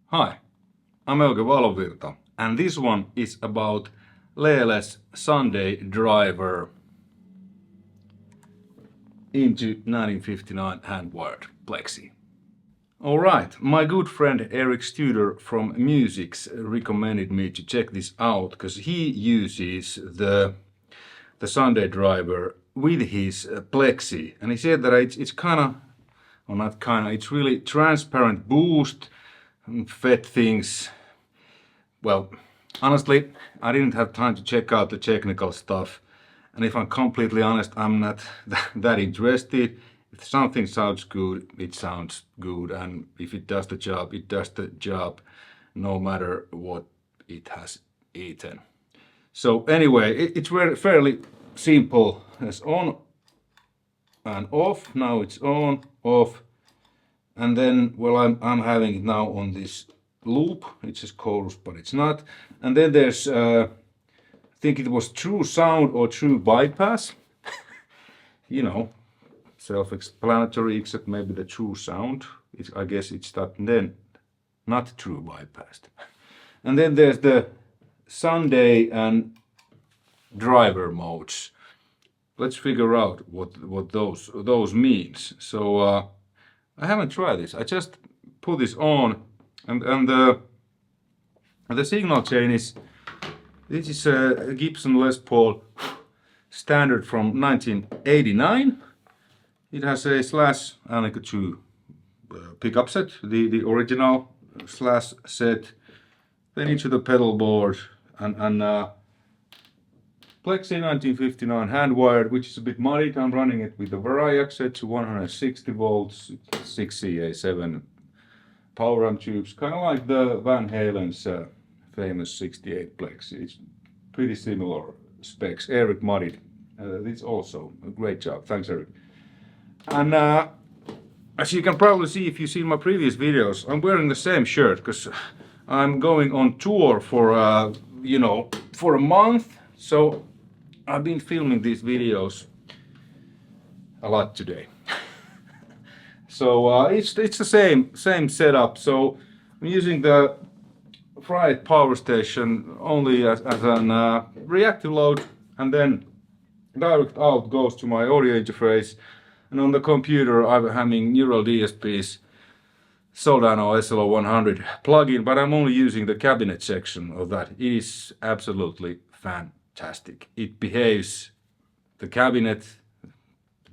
Hi, I'm Euge Valovirta, and this one is about LEHLE's Sunday driver into 1959 hand-wired Plexi. Alright, my good friend Eric Studer from Musics recommended me to check this out because he uses the Sunday driver with his Plexi, and he said that it's it's really transparent boost, fed things. Well, honestly, I didn't have time to check out the technical stuff, and if I'm completely honest, I'm not that interested. If something sounds good, it sounds good, and if it does the job, it does the job, no matter what it has eaten. So anyway, it's fairly simple. It's on and off. Now it's on, off, and then, well, I'm having it now on this loop. It says chorus, but it's not. And then there's I think it was true sound or true bypass. You know, self-explanatory, except maybe the true sound. I guess it's that, and then not true bypass. And then there's the Sunday and driver modes. Let's figure out what those means. So I haven't tried this. I just put this on, and the signal chain is, this is a Gibson Les Paul standard from 1989. It has a /2 pickup set, the original / set. Then into the pedal board and Plexi 1959 hand-wired, which is a bit muddied. I'm running it with the Variac set to 160 volts, 6 CA7 power amp tubes, kind of like the Van Halen's famous 68 Plexi. It's pretty similar specs. Eric muddied. It's also a great job. Thanks, Eric. And as you can probably see if you've seen my previous videos, I'm wearing the same shirt because I'm going on tour for for a month. So I've been filming these videos a lot today. So it's the same setup. So I'm using the Fried power station only as an reactive load, and then direct out goes to my audio interface. And on the computer I'm having Neural DSP's Soldano SLO100 plugin, but I'm only using the cabinet section of that. It is absolutely fantastic. It behaves, the cabinet,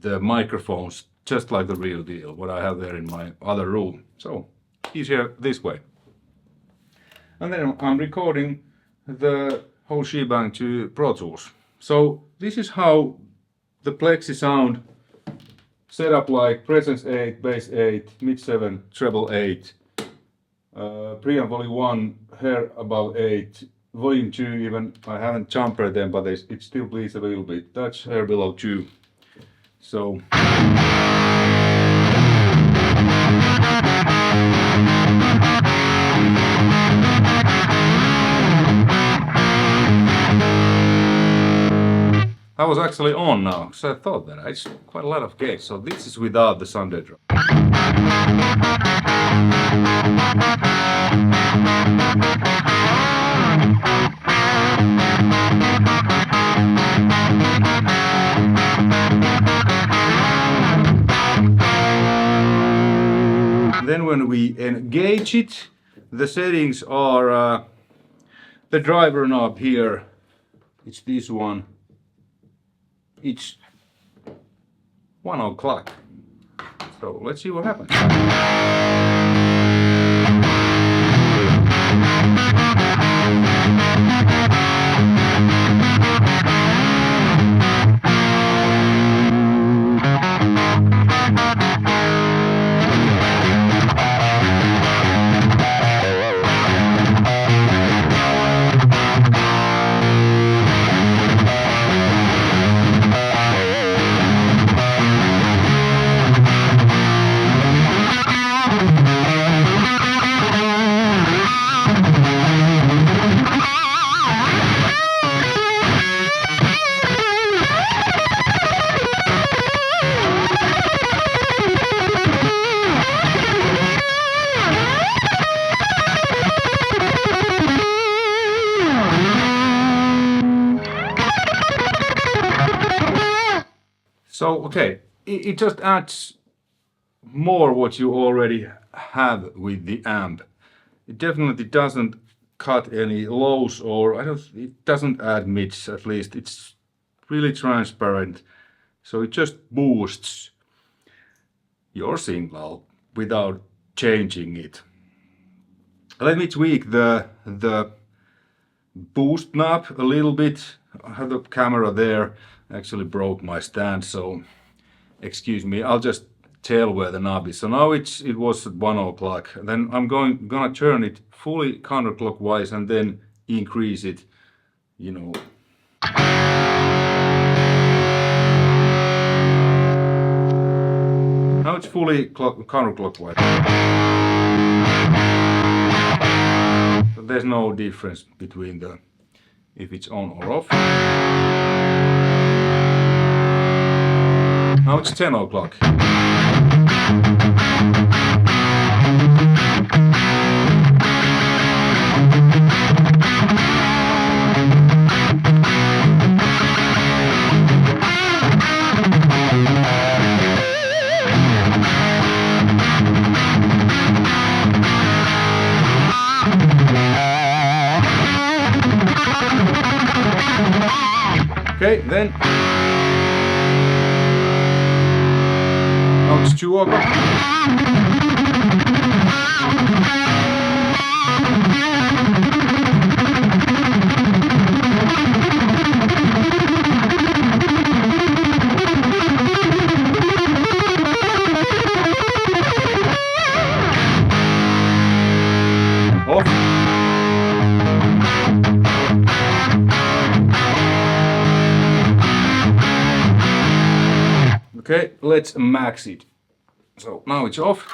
the microphones, just like the real deal, what I have there in my other room. So easier this way. And then I'm recording the whole shebang to Pro Tools. So this is how the Plexi sound set up, like presence 8, bass 8, mid 7, treble 8, preamp volume 1, hair above 8, volume 2 even, I haven't jumpered them, but it still bleeds a little bit. That's hair below 2. So I was actually on now, because I thought that it's quite a lot of gain. So this is without the Sunday drum. Then when we engage it, the settings are the driver knob here. It's this one. It's 1 o'clock. So let's see what happens. So, okay, it just adds more what you already have with the amp. It definitely doesn't cut any lows, or it doesn't add mids, at least. It's really transparent, so it just boosts your signal without changing it. Let me tweak the boost knob a little bit. I have the camera there. I actually broke my stand, so excuse me. I'll just tell where the knob is. So now it was at 1 o'clock. Then I'm gonna turn it fully counterclockwise and then increase it, you know. Now it's fully counterclockwise. But there's no difference between the if it's on or off. Now it's 10 o'clock. Okay, then now it's 2 o'clock. Off. Okay, let's max it. So now it's off.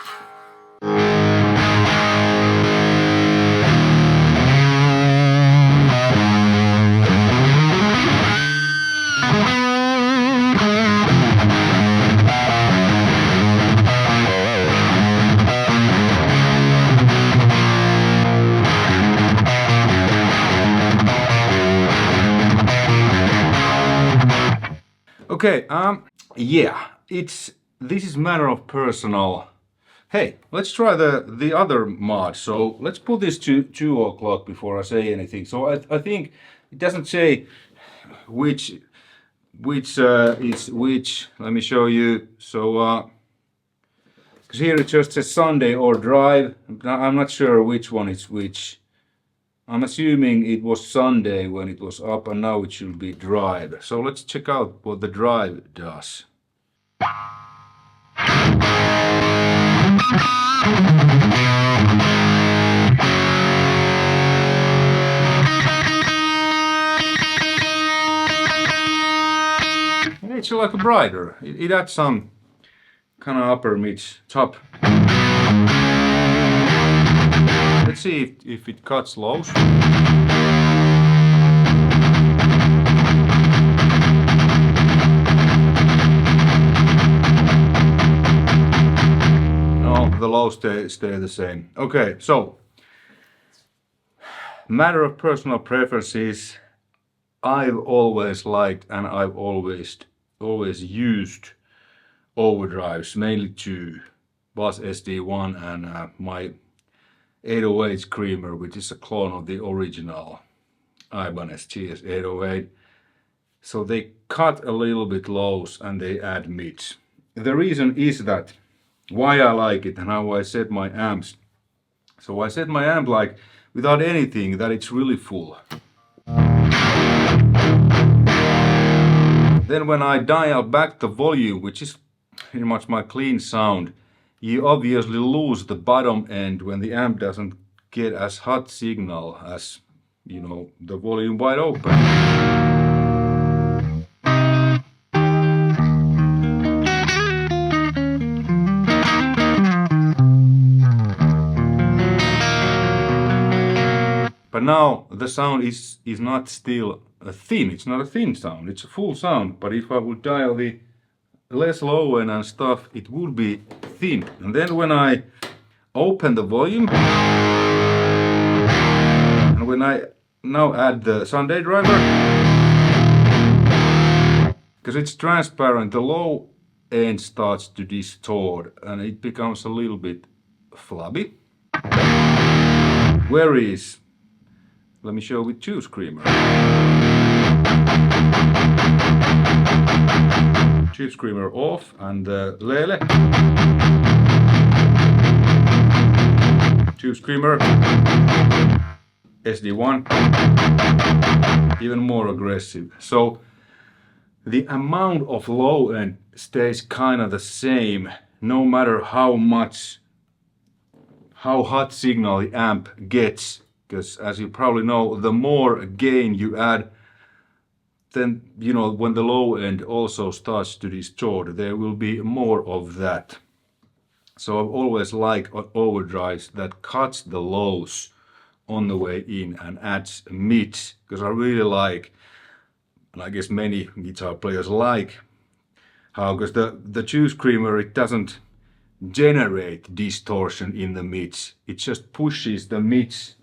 Okay, yeah, this is matter of personal. Hey, let's try the other mod. So let's put this to 2 o'clock before I say anything. So I think it doesn't say which is which. Let me show you. So because here it just says Sunday or drive. I'm not sure which one is which. I'm assuming it was Sunday when it was up, and now it should be drive. So let's check out what the drive does. It's like a brighter. It adds some kind of upper mid top. Let's see if it cuts lows. No, the lows stay the same. Okay, so matter of personal preferences. I've always liked and I've always used overdrives, mainly two, Boss SD1 and my 808 Screamer, which is a clone of the original Ibanez GS808. So they cut a little bit lows and they add mids. The reason is that why I like it and how I set my amps. So I set my amp like without anything, that it's really full. Then when I dial back the volume, which is pretty much my clean sound, you obviously lose the bottom end when the amp doesn't get as hot signal as, you know, the volume wide open. But now the sound is not still a thin, it's not a thin sound, it's a full sound. But if I would dial the less low end and stuff, it would be thin. And then when I open the volume, and when I now add the Sunday driver, because it's transparent, the low end starts to distort and it becomes a little bit flabby. Whereas, let me show with Tube Screamer. Tube Screamer off and LEHLE. Tube Screamer. SD1. Even more aggressive. So the amount of low end stays kind of the same no matter how hot signal the amp gets, because as you probably know, the more gain you add, then you know when the low end also starts to distort, there will be more of that. So I've always liked overdrives that cuts the lows on the way in and adds mids, because I really like, and I guess many guitar players like, how, because the Tube Screamer, it doesn't generate distortion in the mids, it just pushes the mids,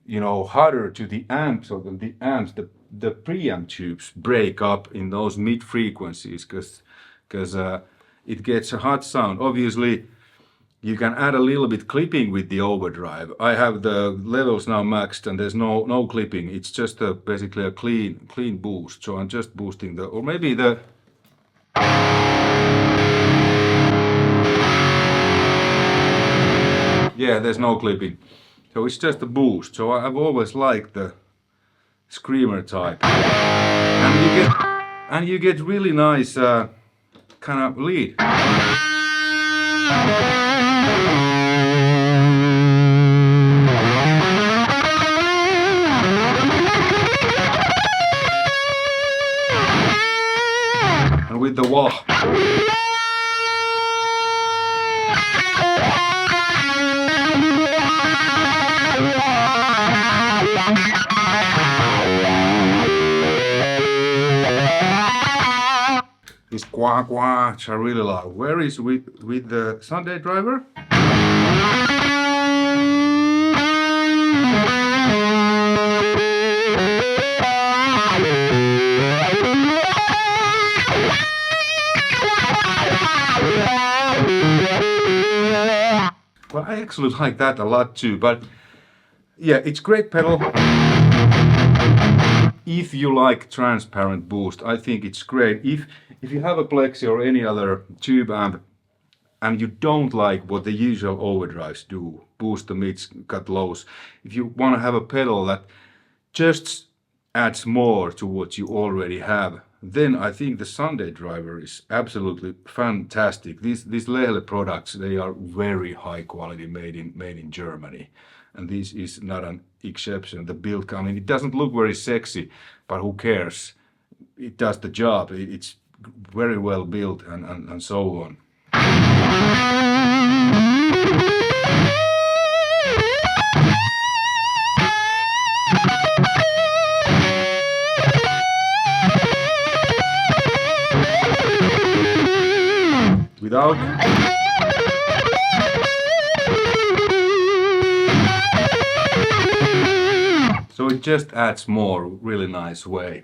you know, harder to the amp, so that the amps, the preamp tubes break up in those mid frequencies, because it gets a hot sound. Obviously you can add a little bit clipping with the overdrive. I have the levels now maxed and there's no clipping, it's just basically a clean boost, so I'm just boosting the, or maybe the, yeah, there's no clipping. So it's just a boost. So I've always liked the Screamer type. And you get really nice kind of lead. And with the wah. This qua qua, which I really love. Where is with the Sunday driver? Well, I actually like that a lot too, but yeah, it's great pedal. If you like transparent boost, I think it's great. If you have a Plexi or any other tube amp and you don't like what the usual overdrives do, boost the mids, cut lows, if you want to have a pedal that just adds more to what you already have, then I think the Sunday driver is absolutely fantastic. These LEHLE products, they are very high quality, made in Germany. And this is not an exception. The build, I mean, it doesn't look very sexy, but who cares? It does the job. It's very well built and so on. Without. So it just adds more, really nice way.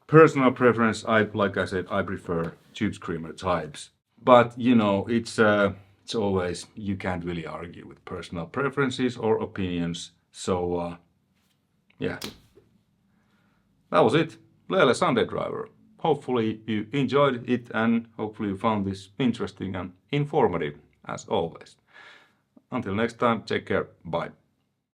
Personal preference, like I said, I prefer Tube Screamer types. But you know, it's always, you can't really argue with personal preferences or opinions. So yeah, that was it. LEHLE Sunday driver. Hopefully you enjoyed it and hopefully you found this interesting and informative as always. Until next time, take care, bye.